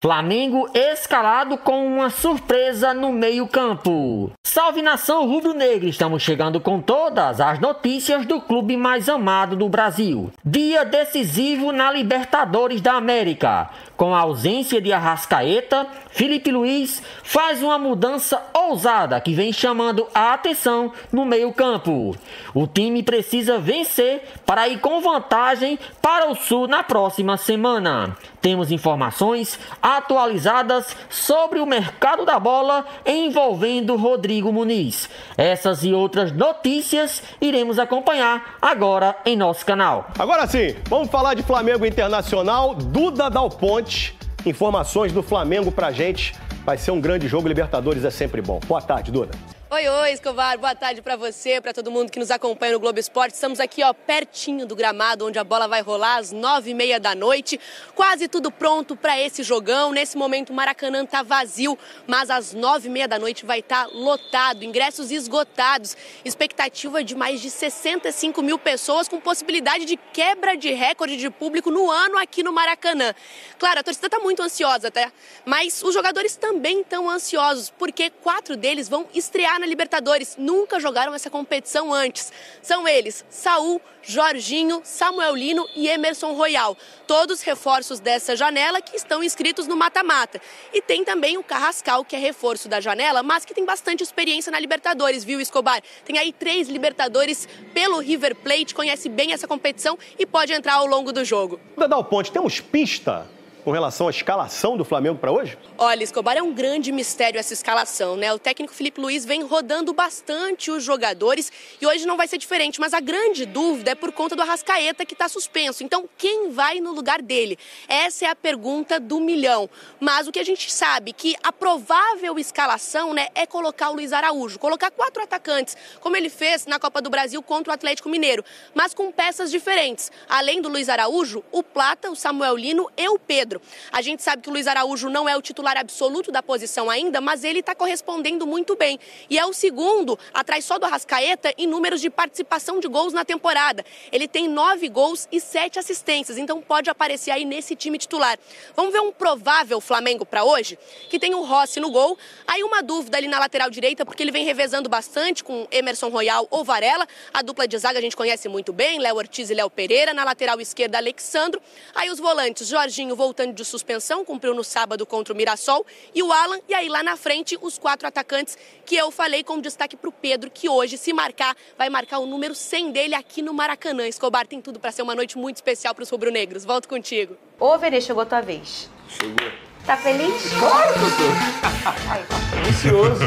Flamengo escalado com uma surpresa no meio-campo. Salve nação rubro-negra, estamos chegando com todas as notícias do clube mais amado do Brasil. Dia decisivo na Libertadores da América. Com a ausência de Arrascaeta, Felipe Luiz faz uma mudança ousada que vem chamando a atenção no meio-campo. O time precisa vencer para ir com vantagem para o Sul na próxima semana. Temos informações atualizadas sobre o mercado da bola envolvendo Rodrigo Muniz. Essas e outras notícias iremos acompanhar agora em nosso canal. Agora sim, vamos falar de Flamengo Internacional. Duda Dal Ponte, informações do Flamengo pra gente. Vai ser um grande jogo, Libertadores é sempre bom. Boa tarde, Duda. Oi, Escobar. Boa tarde pra você, pra todo mundo que nos acompanha no Globo Esporte. Estamos aqui, pertinho do gramado, onde a bola vai rolar às 9h30 da noite. Quase tudo pronto pra esse jogão. Nesse momento, o Maracanã tá vazio, mas às 9h30 da noite vai estar lotado. Ingressos esgotados. Expectativa de mais de 65 mil pessoas, com possibilidade de quebra de recorde de público no ano aqui no Maracanã. Claro, a torcida tá muito ansiosa, tá? Mas os jogadores também estão ansiosos, porque 4 deles vão estrear na Libertadores, nunca jogaram essa competição antes. São eles, Saúl, Jorginho, Samuel Lino e Emerson Royal. Todos reforços dessa janela que estão inscritos no mata-mata. E tem também o Carrascal, que é reforço da janela, mas que tem bastante experiência na Libertadores, viu, Escobar? Tem aí 3 Libertadores pelo River Plate, conhece bem essa competição e pode entrar ao longo do jogo. Dal Ponte, temos pista com relação à escalação do Flamengo para hoje? Olha, Escobar, é um grande mistério essa escalação, né? O técnico Felipe Luiz vem rodando bastante os jogadores e hoje não vai ser diferente, mas a grande dúvida é por conta do Arrascaeta, que está suspenso. Então, quem vai no lugar dele? Essa é a pergunta do milhão. Mas o que a gente sabe que a provável escalação, né, é colocar o Luiz Araújo, colocar 4 atacantes, como ele fez na Copa do Brasil contra o Atlético Mineiro, mas com peças diferentes. Além do Luiz Araújo, o Plata, o Samuel Lino e o Pedro. A gente sabe que o Luiz Araújo não é o titular absoluto da posição ainda, mas ele está correspondendo muito bem. E é o segundo, atrás só do Arrascaeta, em números de participação de gols na temporada. Ele tem 9 gols e 7 assistências, então pode aparecer aí nesse time titular. Vamos ver um provável Flamengo para hoje? Que tem o Rossi no gol. Aí uma dúvida ali na lateral direita, porque ele vem revezando bastante com Emerson Royal ou Varela. A dupla de zaga a gente conhece muito bem, Léo Ortiz e Léo Pereira. Na lateral esquerda, Alexandro. Aí os volantes, Jorginho voltando de suspensão, cumpriu no sábado contra o Mirassol, e o Alan, e aí lá na frente os 4 atacantes que eu falei, com destaque para o Pedro, que hoje, se marcar, vai marcar o número 100 dele aqui no Maracanã. Escobar, tem tudo para ser uma noite muito especial para os rubro-negros. Volto contigo. Ô, Verê, chegou a tua vez. Chegou. Tá feliz? Claro que eu tô. Ansioso.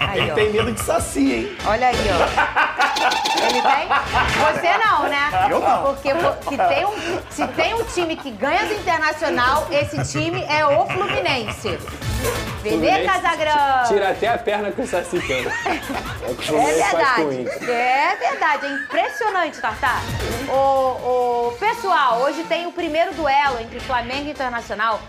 Aí, Ele ó. tem medo de saci, hein? Olha aí, ó. Ele tem? Você não, né? Eu não. Porque se tem um time que ganha do Internacional, esse time é o Fluminense. Vê, Casagrande? Tira até a perna com o saci, cara. É o que o Fluminense faz com o Inter. É verdade, é impressionante, Tartar. Pessoal, hoje tem o primeiro duelo entre Flamengo e Internacional.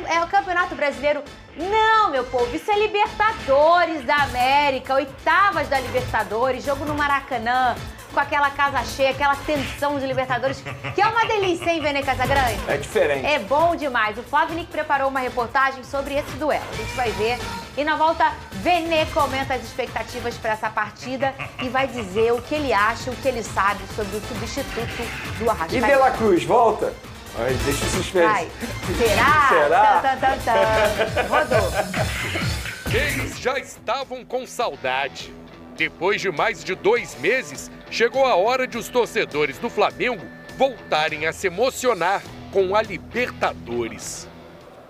É o Campeonato Brasileiro. Não, meu povo, isso é Libertadores da América, oitavas da Libertadores, jogo no Maracanã, com aquela casa cheia, aquela tensão de Libertadores, que é uma delícia, hein, Vene Casagrande? É diferente. É bom demais. O Flávio Nick preparou uma reportagem sobre esse duelo. A gente vai ver. E na volta, Vene comenta as expectativas para essa partida e vai dizer o que ele acha, o que ele sabe sobre o substituto do Arrascaeta. E De La Cruz, volta? Ai, deixa o suspense. Vai. Será? Será? Rodou. Eles já estavam com saudade. Depois de mais de 2 meses, chegou a hora de os torcedores do Flamengo voltarem a se emocionar com a Libertadores.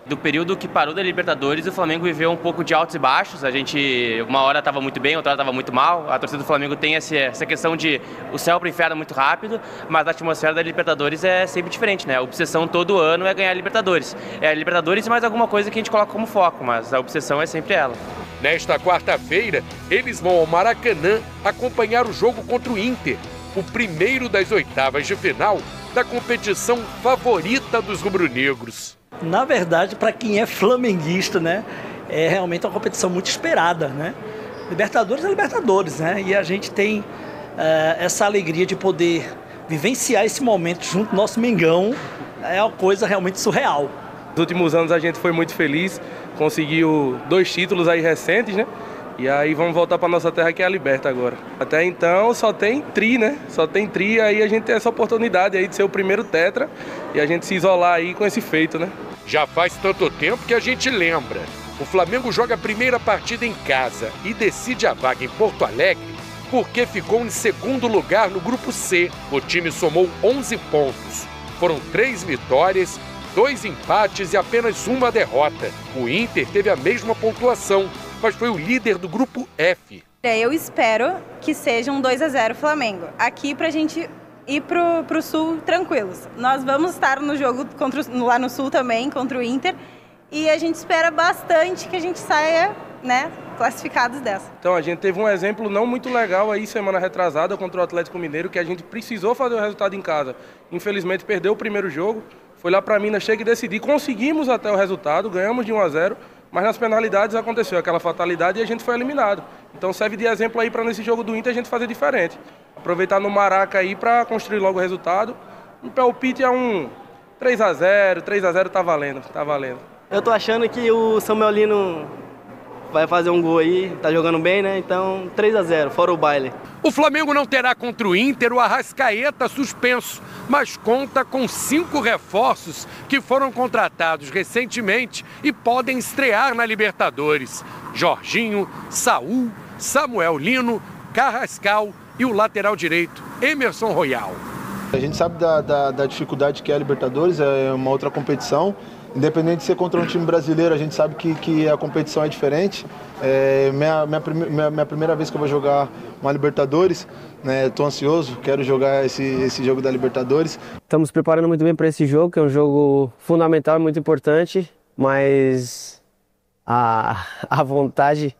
Do período que parou da Libertadores, o Flamengo viveu um pouco de altos e baixos. A gente, uma hora estava muito bem, outra hora estava muito mal. A torcida do Flamengo tem essa questão de o céu para o inferno muito rápido, mas a atmosfera da Libertadores é sempre diferente, né? A obsessão todo ano é ganhar a Libertadores. É a Libertadores e mais alguma coisa que a gente coloca como foco, mas a obsessão é sempre ela. Nesta quarta-feira, eles vão ao Maracanã acompanhar o jogo contra o Inter, o primeiro das oitavas de final da competição favorita dos rubro-negros. Na verdade, para quem é flamenguista, né, é realmente uma competição muito esperada, né? Libertadores é Libertadores, né? E a gente tem essa alegria de poder vivenciar esse momento junto ao nosso Mengão. É uma coisa realmente surreal. Nos últimos anos a gente foi muito feliz, conseguiu 2 títulos aí recentes, né? E aí vamos voltar para nossa terra, que é a Liberta agora. Até então só tem tri, né? Só tem tri, aí a gente tem essa oportunidade aí de ser o primeiro tetra e a gente se isolar aí com esse feito, né? Já faz tanto tempo que a gente lembra. O Flamengo joga a primeira partida em casa e decide a vaga em Porto Alegre porque ficou em segundo lugar no Grupo C. O time somou 11 pontos. Foram 3 vitórias, 2 empates e apenas uma derrota. O Inter teve a mesma pontuação, mas foi o líder do Grupo F. Eu espero que seja um 2-0 Flamengo. Aqui pra gente ir pro Sul tranquilos. Nós vamos estar no jogo lá no Sul também, contra o Inter. E a gente espera bastante que a gente saia, né, classificados dessa. Então a gente teve um exemplo não muito legal aí semana retrasada contra o Atlético Mineiro, que a gente precisou fazer o resultado em casa. Infelizmente perdeu o primeiro jogo, foi lá para Minas, chega e decidir. Conseguimos até o resultado, ganhamos de 1-0. Mas nas penalidades aconteceu aquela fatalidade e a gente foi eliminado. Então serve de exemplo aí para nesse jogo do Inter a gente fazer diferente. Aproveitar no Maraca aí para construir logo o resultado. O palpite é um 3-0, 3-0 tá valendo, tá valendo. Eu tô achando que o Samuel Lino vai fazer um gol aí, tá jogando bem, né? Então 3-0, fora o baile. O Flamengo não terá contra o Inter o Arrascaeta suspenso, mas conta com 5 reforços que foram contratados recentemente e podem estrear na Libertadores. Jorginho, Saul, Samuel Lino, Carrascal e o lateral direito, Emerson Royal. A gente sabe da dificuldade que é a Libertadores, é uma outra competição. Independente de ser contra um time brasileiro, a gente sabe que a competição é diferente. Minha primeira vez que eu vou jogar uma Libertadores, né? Estou ansioso, quero jogar esse jogo da Libertadores. Estamos preparando muito bem para esse jogo, que é um jogo fundamental e muito importante, mas a vontade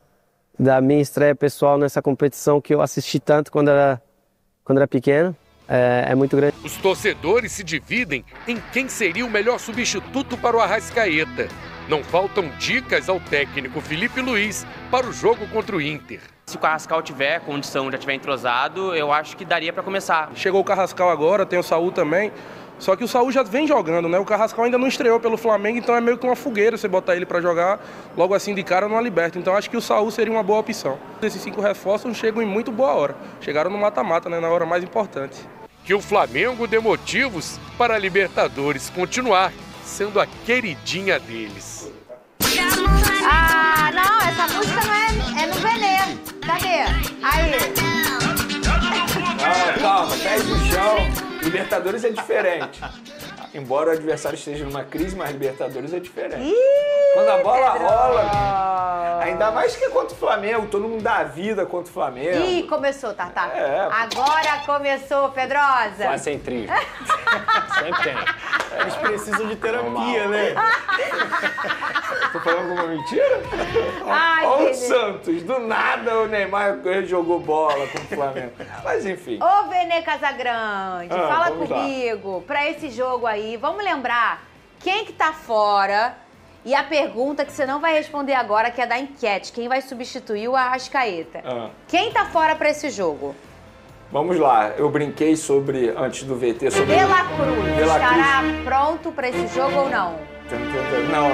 da minha estreia pessoal nessa competição, que eu assisti tanto quando era pequeno, é muito grande. Os torcedores se dividem em quem seria o melhor substituto para o Arrascaeta. Não faltam dicas ao técnico Felipe Luiz para o jogo contra o Inter. Se o Carrascal tiver condição, já tiver entrosado, eu acho que daria para começar. Chegou o Carrascal agora, tem o Saul também. Só que o Saul já vem jogando, né? O Carrascal ainda não estreou pelo Flamengo, então é meio que uma fogueira você botar ele para jogar logo assim de cara numa Liberta. Então acho que o Saul seria uma boa opção. Esses 5 reforços chegam em muito boa hora. Chegaram no mata-mata, né? Na hora mais importante. Que o Flamengo dê motivos para a Libertadores continuar sendo a queridinha deles. Ah, não, essa música não é no Venê. Cadê? Aí. Não, calma, pés no chão. Libertadores é diferente. Embora o adversário esteja numa crise, mas Libertadores é diferente. Quando a bola rola, ainda mais que é contra o Flamengo, todo mundo dá a vida contra o Flamengo. Ih, começou, Tatá. Agora começou, Pedrosa. Faz sem trio. Sempre tem. Eles precisam de terapia, né? Tô falando alguma mentira? Olha o Santos, do nada o Neymar jogou bola com o Flamengo. Mas enfim. Ô, Venê Casagrande, fala comigo pra esse jogo aí. Vamos lembrar quem que tá fora e a pergunta que você não vai responder agora, que é da enquete. Quem vai substituir o Arrascaeta? Quem tá fora pra esse jogo? Vamos lá, eu brinquei sobre, antes do VT, sobre... De La Cruz, estará pronto pra esse jogo ou não?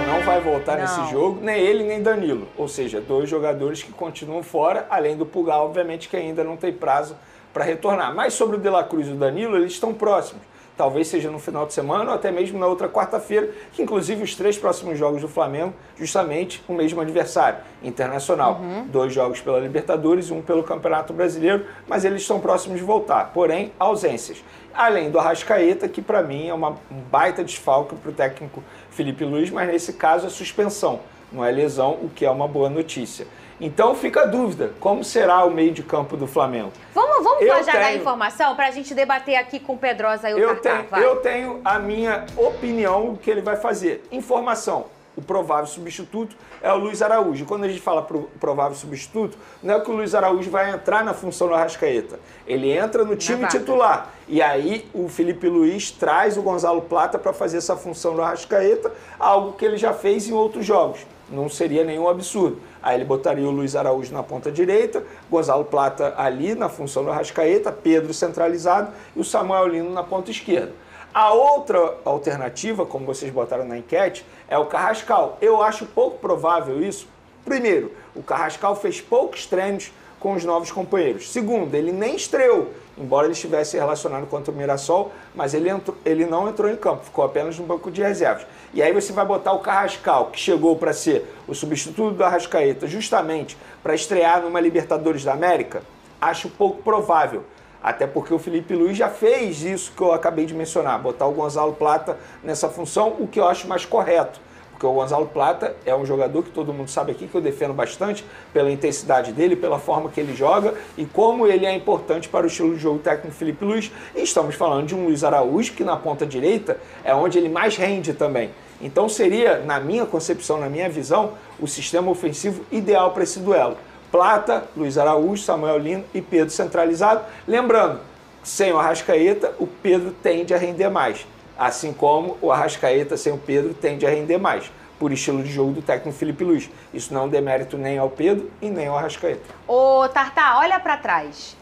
Não vai voltar nesse jogo, nem ele nem Danilo. Ou seja, 2 jogadores que continuam fora, além do Pulgar, obviamente, que ainda não tem prazo para retornar. Mas sobre o De La Cruz e o Danilo, eles estão próximos. Talvez seja no final de semana ou até mesmo na outra quarta-feira, que inclusive os 3 próximos jogos do Flamengo, justamente o mesmo adversário, Internacional. 2 jogos pela Libertadores e 1 pelo Campeonato Brasileiro, mas eles estão próximos de voltar, porém ausências. Além do Arrascaeta, que para mim é um baita desfalque para o técnico Felipe Luiz, mas nesse caso é suspensão, não é lesão, o que é uma boa notícia. Então fica a dúvida, como será o meio de campo do Flamengo? Vamos já dar informação para a gente debater aqui com o Pedrosa e o Tatá. Eu tenho a minha opinião do que ele vai fazer. Informação, o provável substituto é o Luiz Araújo. Quando a gente fala provável substituto, não é que o Luiz Araújo vai entrar na função do Arrascaeta. Ele entra no time titular. E aí o Felipe Luiz traz o Gonzalo Plata para fazer essa função do Arrascaeta, algo que ele já fez em outros jogos. Não seria nenhum absurdo. Aí ele botaria o Luiz Araújo na ponta direita, Gonzalo Plata ali na função do Arrascaeta, Pedro centralizado e o Samuel Lino na ponta esquerda. A outra alternativa, como vocês botaram na enquete, é o Carrascal. Eu acho pouco provável isso. Primeiro, o Carrascal fez poucos treinos com os novos companheiros. Segundo, ele nem estreou, embora ele estivesse relacionado contra o Mirassol, mas ele não entrou em campo, ficou apenas no banco de reservas. E aí você vai botar o Carrascal, que chegou para ser o substituto do Arrascaeta, justamente para estrear numa Libertadores da América? Acho pouco provável. Até porque o Felipe Luiz já fez isso que eu acabei de mencionar, botar o Gonzalo Plata nessa função, o que eu acho mais correto. Porque o Gonzalo Plata é um jogador que todo mundo sabe aqui, que eu defendo bastante, pela intensidade dele, pela forma que ele joga e como ele é importante para o estilo de jogo técnico Felipe Luiz. E estamos falando de um Luiz Araújo, que na ponta direita é onde ele mais rende também. Então seria, na minha concepção, na minha visão, o sistema ofensivo ideal para esse duelo. Plata, Luiz Araújo, Samuel Lino e Pedro centralizado. Lembrando, sem o Arrascaeta, o Pedro tende a render mais. Assim como o Arrascaeta sem o Pedro tende a render mais, por estilo de jogo do técnico Felipe Luiz. Isso não é um demérito nem ao Pedro e nem ao Arrascaeta. Ô, Tartá, olha pra trás.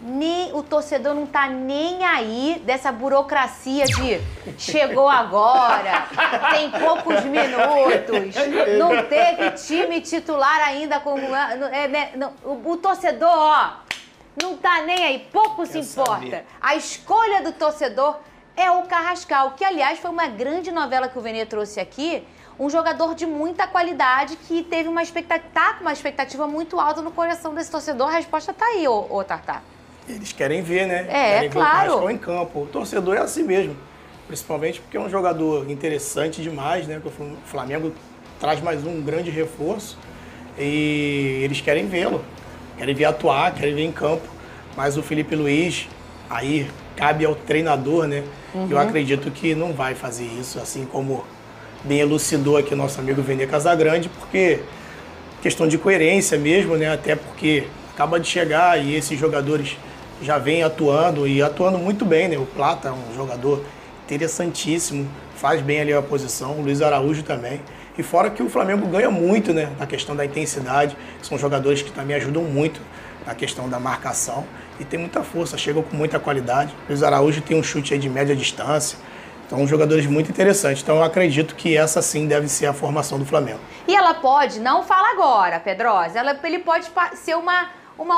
O torcedor não tá nem aí dessa burocracia de chegou agora, tem poucos minutos, não teve time titular ainda como... O torcedor, ó, não tá nem aí, pouco se importa. A escolha do torcedor é o Carrascal, que, aliás, foi uma grande novela que o Vene trouxe aqui, um jogador de muita qualidade que teve tá com uma expectativa muito alta no coração desse torcedor. A resposta tá aí, ô Tartá. Eles querem ver, né? Querem ver o Carrascal em campo. O torcedor é assim mesmo, principalmente porque é um jogador interessante demais, né? O Flamengo traz mais um grande reforço e eles querem vê-lo, querem ver atuar, querem ver em campo. Mas o Felipe Luiz, aí cabe ao treinador, né? Eu acredito que não vai fazer isso, assim como bem elucidou aqui o nosso amigo Vene Casagrande, porque questão de coerência mesmo, né? Até porque acaba de chegar e esses jogadores já vêm atuando e atuando muito bem, né? O Plata é um jogador interessantíssimo, faz bem ali a posição, o Luiz Araújo também. E fora que o Flamengo ganha muito, né? Na questão da intensidade, são jogadores que também ajudam muito na questão da marcação e tem muita força, chegam com muita qualidade. O Luiz Araújo tem um chute aí de média distância, então jogadores muito interessantes. Então eu acredito que essa sim deve ser a formação do Flamengo. E ela pode, não fala agora, Pedrosa, ele pode ser uma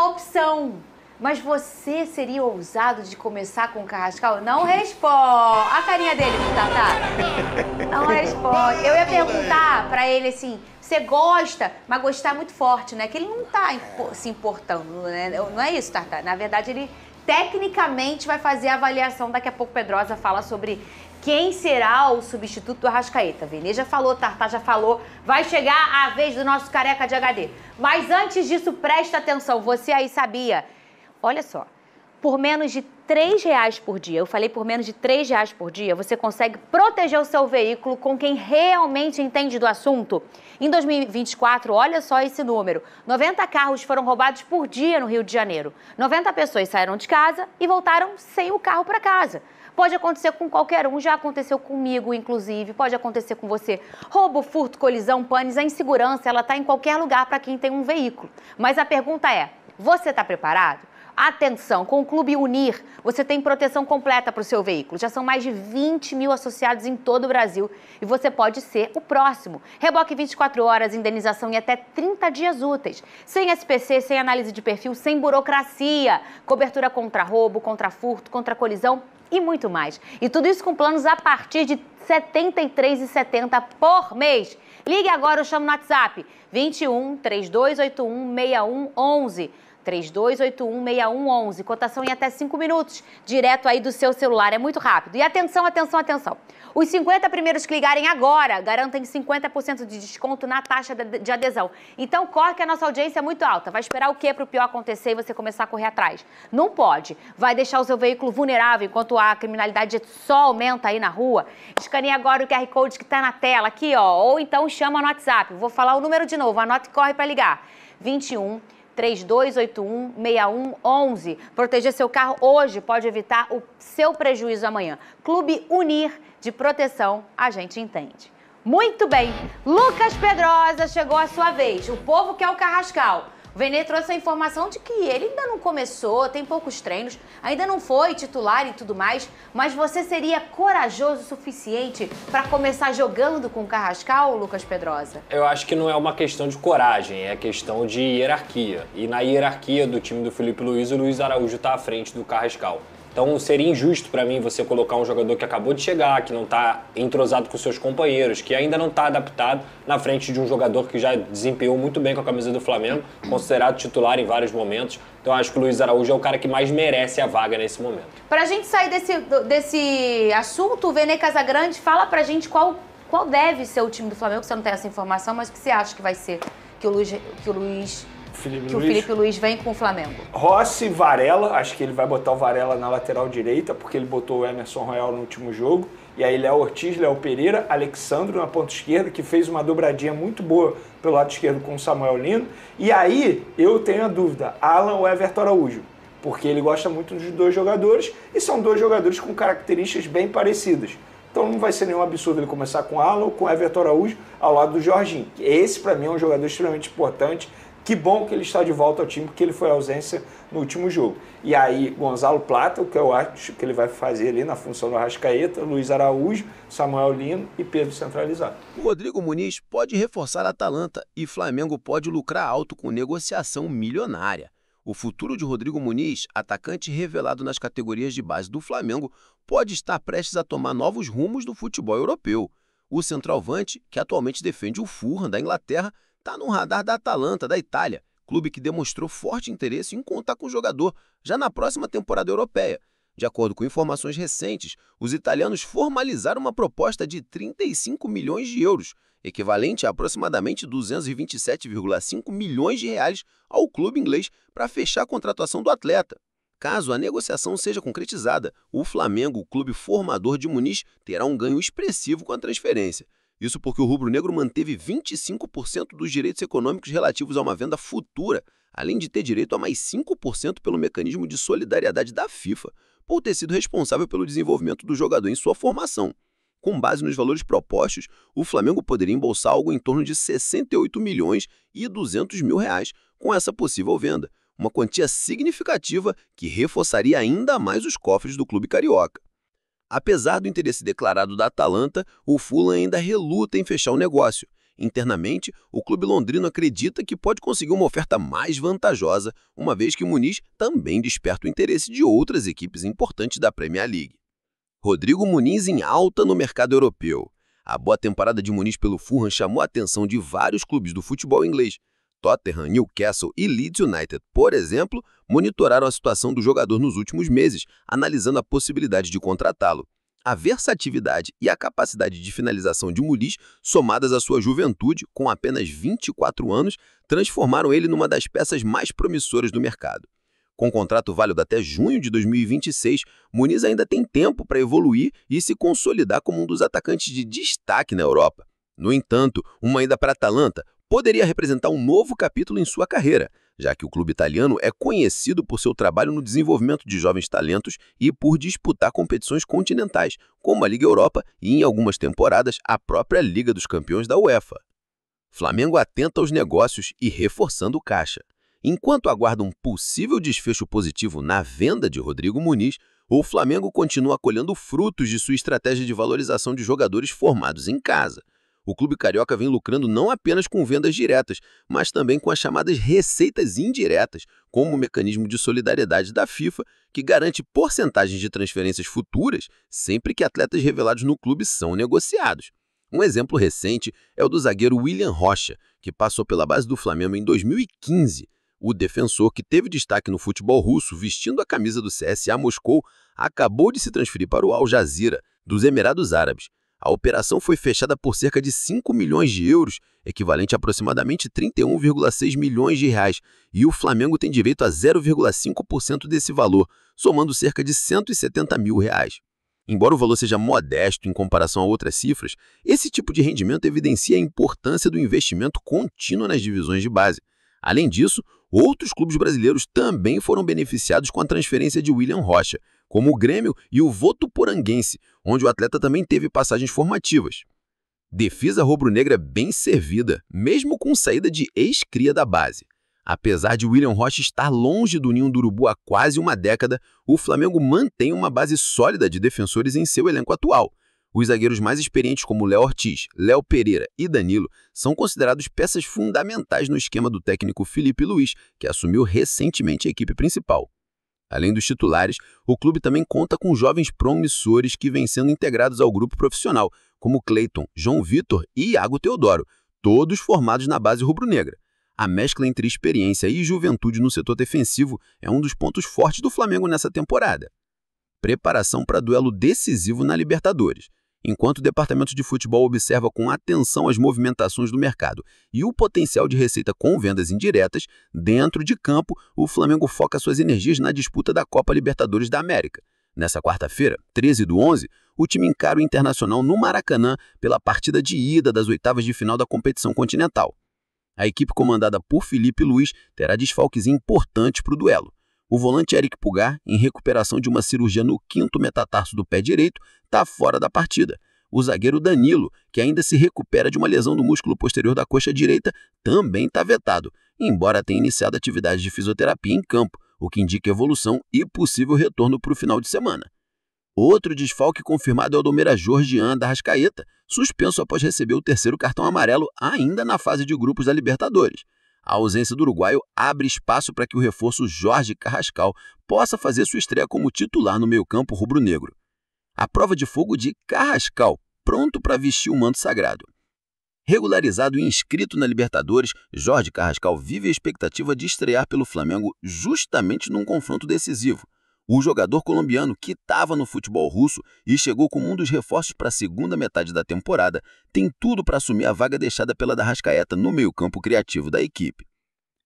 opção. Mas você seria ousado de começar com o Carrascal? Não responde. A carinha dele, Tatá. Não responde. Eu ia perguntar pra ele assim, você gosta, mas gostar é muito forte, né? Que ele não tá se importando, né? Não é isso, Tatá. Na verdade, ele tecnicamente vai fazer a avaliação. Daqui a pouco Pedrosa fala sobre quem será o substituto do Arrascaeta. Vene já falou, Tartá já falou. Vai chegar a vez do nosso careca de HD. Mas antes disso, presta atenção. Você aí sabia... Olha só, por menos de R$3 por dia, eu falei por menos de R$3 por dia, você consegue proteger o seu veículo com quem realmente entende do assunto. Em 2024, olha só esse número, 90 carros foram roubados por dia no Rio de Janeiro. 90 pessoas saíram de casa e voltaram sem o carro para casa. Pode acontecer com qualquer um, já aconteceu comigo, inclusive, pode acontecer com você. Roubo, furto, colisão, panes, a insegurança, ela está em qualquer lugar para quem tem um veículo. Mas a pergunta é, você está preparado? Atenção, com o Clube Unir, você tem proteção completa para o seu veículo. Já são mais de 20 mil associados em todo o Brasil e você pode ser o próximo. Reboque 24 horas, indenização em até 30 dias úteis. Sem SPC, sem análise de perfil, sem burocracia. Cobertura contra roubo, contra furto, contra colisão e muito mais. E tudo isso com planos a partir de R$ 73,70 por mês. Ligue agora ou chame no WhatsApp 21 3281 6111. 3281-6111, cotação em até 5 minutos, direto aí do seu celular, é muito rápido. E atenção, atenção, atenção, os 50 primeiros que ligarem agora garantem 50% de desconto na taxa de adesão. Então corre que a nossa audiência é muito alta, vai esperar o quê para o pior acontecer e você começar a correr atrás? Não pode, vai deixar o seu veículo vulnerável enquanto a criminalidade só aumenta aí na rua. Escaneie agora o QR Code que está na tela aqui, ó, ou então chama no WhatsApp, vou falar o número de novo, anota e corre para ligar, 21 3281-6111. Proteger seu carro hoje pode evitar o seu prejuízo amanhã. Clube Unir, de proteção, a gente entende. Muito bem, Lucas Pedrosa, chegou a sua vez. O povo quer o Carrascal. O Vene trouxe a informação de que ele ainda não começou, tem poucos treinos, ainda não foi titular e tudo mais, mas você seria corajoso o suficiente para começar jogando com o Carrascal, Lucas Pedrosa? Eu acho que não é uma questão de coragem, é questão de hierarquia. E na hierarquia do time do Filipe Luiz, o Luiz Araújo está à frente do Carrascal. Então seria injusto para mim você colocar um jogador que acabou de chegar, que não está entrosado com seus companheiros, que ainda não está adaptado na frente de um jogador que já desempenhou muito bem com a camisa do Flamengo, considerado titular em vários momentos. Então acho que o Luiz Araújo é o cara que mais merece a vaga nesse momento. Para a gente sair desse assunto, o Vene Casagrande fala para a gente qual deve ser o time do Flamengo, que você não tem essa informação, mas o que você acha que vai ser que o Filipe Luiz vem com o Flamengo? Rossi, Varela, acho que ele vai botar o Varela na lateral direita, porque ele botou o Emerson Royal no último jogo. E aí Léo Ortiz, Léo Pereira, Alexandro na ponta esquerda, que fez uma dobradinha muito boa pelo lado esquerdo com o Samuel Lino. E aí eu tenho a dúvida, Alan ou Everton Araújo? Porque ele gosta muito dos dois jogadores e são dois jogadores com características bem parecidas. Então não vai ser nenhum absurdo ele começar com Alan ou com Everton Araújo ao lado do Jorginho. Esse para mim é um jogador extremamente importante. Que bom que ele está de volta ao time, porque ele foi ausência no último jogo. E aí, Gonzalo Plata, o que eu acho que ele vai fazer ali na função do Arrascaeta, Luiz Araújo, Samuel Lino e Pedro centralizado. O Rodrigo Muniz pode reforçar a Atalanta e Flamengo pode lucrar alto com negociação milionária. O futuro de Rodrigo Muniz, atacante revelado nas categorias de base do Flamengo, pode estar prestes a tomar novos rumos do futebol europeu. O centroavante, que atualmente defende o Fulham da Inglaterra, está no radar da Atalanta, da Itália, clube que demonstrou forte interesse em contar com o jogador já na próxima temporada europeia. De acordo com informações recentes, os italianos formalizaram uma proposta de 35 milhões de euros, equivalente a aproximadamente 227,5 milhões de reais ao clube inglês para fechar a contratação do atleta. Caso a negociação seja concretizada, o Flamengo, o clube formador de Muniz, terá um ganho expressivo com a transferência. Isso porque o rubro-negro manteve 25% dos direitos econômicos relativos a uma venda futura, além de ter direito a mais 5% pelo mecanismo de solidariedade da FIFA, por ter sido responsável pelo desenvolvimento do jogador em sua formação. Com base nos valores propostos, o Flamengo poderia embolsar algo em torno de 68 milhões e 200 mil reais com essa possível venda, uma quantia significativa que reforçaria ainda mais os cofres do clube carioca. Apesar do interesse declarado da Atalanta, o Fulham ainda reluta em fechar o negócio. Internamente, o clube londrino acredita que pode conseguir uma oferta mais vantajosa, uma vez que Muniz também desperta o interesse de outras equipes importantes da Premier League. Rodrigo Muniz em alta no mercado europeu. A boa temporada de Muniz pelo Fulham chamou a atenção de vários clubes do futebol inglês. Tottenham, Newcastle e Leeds United, por exemplo, monitoraram a situação do jogador nos últimos meses, analisando a possibilidade de contratá-lo. A versatilidade e a capacidade de finalização de Muniz, somadas à sua juventude, com apenas 24 anos, transformaram ele numa das peças mais promissoras do mercado. Com contrato válido até junho de 2026, Muniz ainda tem tempo para evoluir e se consolidar como um dos atacantes de destaque na Europa. No entanto, uma ida para a Atalanta poderia representar um novo capítulo em sua carreira, já que o clube italiano é conhecido por seu trabalho no desenvolvimento de jovens talentos e por disputar competições continentais, como a Liga Europa e, em algumas temporadas, a própria Liga dos Campeões da UEFA. Flamengo atenta aos negócios e reforçando o caixa. Enquanto aguarda um possível desfecho positivo na venda de Rodrigo Muniz, o Flamengo continua colhendo frutos de sua estratégia de valorização de jogadores formados em casa. O clube carioca vem lucrando não apenas com vendas diretas, mas também com as chamadas receitas indiretas, como o mecanismo de solidariedade da FIFA, que garante porcentagens de transferências futuras sempre que atletas revelados no clube são negociados. Um exemplo recente é o do zagueiro William Rocha, que passou pela base do Flamengo em 2015. O defensor, que teve destaque no futebol russo vestindo a camisa do CSA Moscou, acabou de se transferir para o Al Jazeera, dos Emirados Árabes. A operação foi fechada por cerca de 5 milhões de euros, equivalente a aproximadamente 31,6 milhões de reais, e o Flamengo tem direito a 0,5% desse valor, somando cerca de 170 mil reais. Embora o valor seja modesto em comparação a outras cifras, esse tipo de rendimento evidencia a importância do investimento contínuo nas divisões de base. Além disso, outros clubes brasileiros também foram beneficiados com a transferência de William Rocha, como o Grêmio e o Votuporanguense, onde o atleta também teve passagens formativas. Defesa rubro-negra bem servida, mesmo com saída de ex-cria da base. Apesar de William Rocha estar longe do ninho do urubu há quase uma década, o Flamengo mantém uma base sólida de defensores em seu elenco atual. Os zagueiros mais experientes como Léo Ortiz, Léo Pereira e Danilo são considerados peças fundamentais no esquema do técnico Filipe Luís, que assumiu recentemente a equipe principal. Além dos titulares, o clube também conta com jovens promissores que vêm sendo integrados ao grupo profissional, como Cleiton, João Vitor e Iago Teodoro, todos formados na base rubro-negra. A mescla entre experiência e juventude no setor defensivo é um dos pontos fortes do Flamengo nessa temporada. Preparação para duelo decisivo na Libertadores. Enquanto o departamento de futebol observa com atenção as movimentações do mercado e o potencial de receita com vendas indiretas, dentro de campo, o Flamengo foca suas energias na disputa da Copa Libertadores da América. Nessa quarta-feira, 13/11, o time encara o Internacional no Maracanã pela partida de ida das oitavas de final da competição continental. A equipe comandada por Filipe Luís terá desfalques importantes para o duelo. O volante Eric Pulgar, em recuperação de uma cirurgia no 5º metatarso do pé direito, está fora da partida. O zagueiro Danilo, que ainda se recupera de uma lesão no músculo posterior da coxa direita, também está vetado, embora tenha iniciado atividades de fisioterapia em campo, o que indica evolução e possível retorno para o final de semana. Outro desfalque confirmado é o do Meira Georgian da Arrascaeta, suspenso após receber o 3º cartão amarelo ainda na fase de grupos da Libertadores. A ausência do uruguaio abre espaço para que o reforço Jorge Carrascal possa fazer sua estreia como titular no meio-campo rubro-negro. A prova de fogo de Carrascal, pronto para vestir o manto sagrado. Regularizado e inscrito na Libertadores, Jorge Carrascal vive a expectativa de estrear pelo Flamengo justamente num confronto decisivo. O jogador colombiano, que estava no futebol russo e chegou como um dos reforços para a segunda metade da temporada, tem tudo para assumir a vaga deixada pela Arrascaeta no meio-campo criativo da equipe.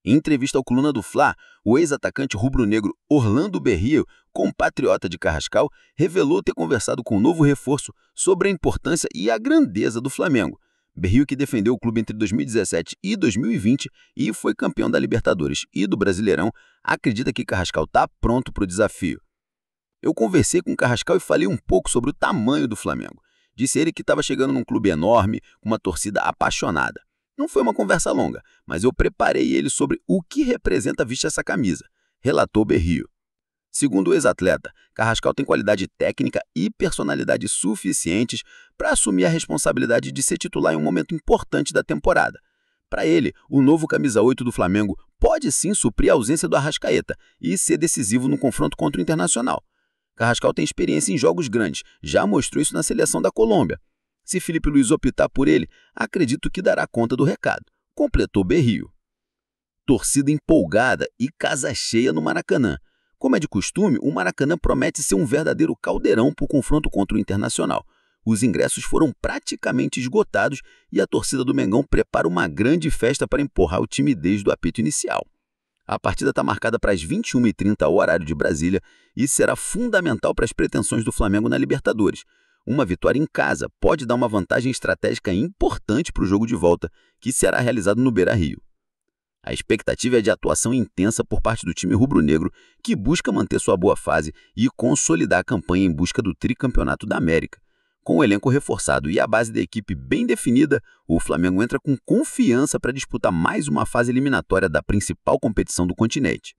Em entrevista ao Coluna do Fla, o ex-atacante rubro-negro Orlando Berrio, compatriota de Carrascal, revelou ter conversado com o novo reforço sobre a importância e a grandeza do Flamengo. Berrio, que defendeu o clube entre 2017 e 2020 e foi campeão da Libertadores e do Brasileirão, acredita que Carrascal está pronto para o desafio. Eu conversei com Carrascal e falei um pouco sobre o tamanho do Flamengo. Disse ele que estava chegando num clube enorme, com uma torcida apaixonada. Não foi uma conversa longa, mas eu preparei ele sobre o que representa vestir essa camisa, relatou Berrio. Segundo o ex-atleta, Carrascal tem qualidade técnica e personalidade suficientes para assumir a responsabilidade de ser titular em um momento importante da temporada. Para ele, o novo camisa 8 do Flamengo pode sim suprir a ausência do Arrascaeta e ser decisivo no confronto contra o Internacional. Carrascal tem experiência em jogos grandes, já mostrou isso na seleção da Colômbia. Se Filipe Luís optar por ele, acredito que dará conta do recado, completou Berrio. Torcida empolgada e casa cheia no Maracanã. Como é de costume, o Maracanã promete ser um verdadeiro caldeirão para o confronto contra o Internacional. Os ingressos foram praticamente esgotados e a torcida do Mengão prepara uma grande festa para empurrar o time desde o apito inicial. A partida está marcada para as 21h30 ao horário de Brasília e será fundamental para as pretensões do Flamengo na Libertadores. Uma vitória em casa pode dar uma vantagem estratégica importante para o jogo de volta, que será realizado no Beira-Rio. A expectativa é de atuação intensa por parte do time rubro-negro, que busca manter sua boa fase e consolidar a campanha em busca do tricampeonato da América. Com o elenco reforçado e a base da equipe bem definida, o Flamengo entra com confiança para disputar mais uma fase eliminatória da principal competição do continente.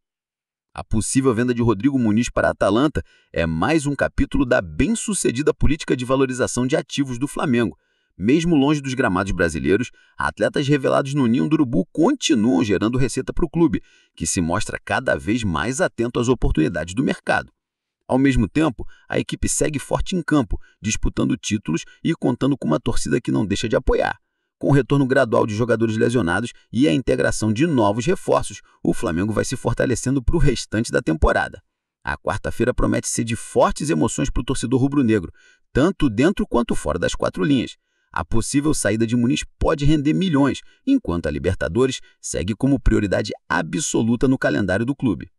A possível venda de Rodrigo Muniz para a Atalanta é mais um capítulo da bem-sucedida política de valorização de ativos do Flamengo. Mesmo longe dos gramados brasileiros, atletas revelados no ninho do urubu continuam gerando receita para o clube, que se mostra cada vez mais atento às oportunidades do mercado. Ao mesmo tempo, a equipe segue forte em campo, disputando títulos e contando com uma torcida que não deixa de apoiar. Com o retorno gradual de jogadores lesionados e a integração de novos reforços, o Flamengo vai se fortalecendo para o restante da temporada. A quarta-feira promete ser de fortes emoções para o torcedor rubro-negro, tanto dentro quanto fora das quatro linhas. A possível saída de Muniz pode render milhões, enquanto a Libertadores segue como prioridade absoluta no calendário do clube.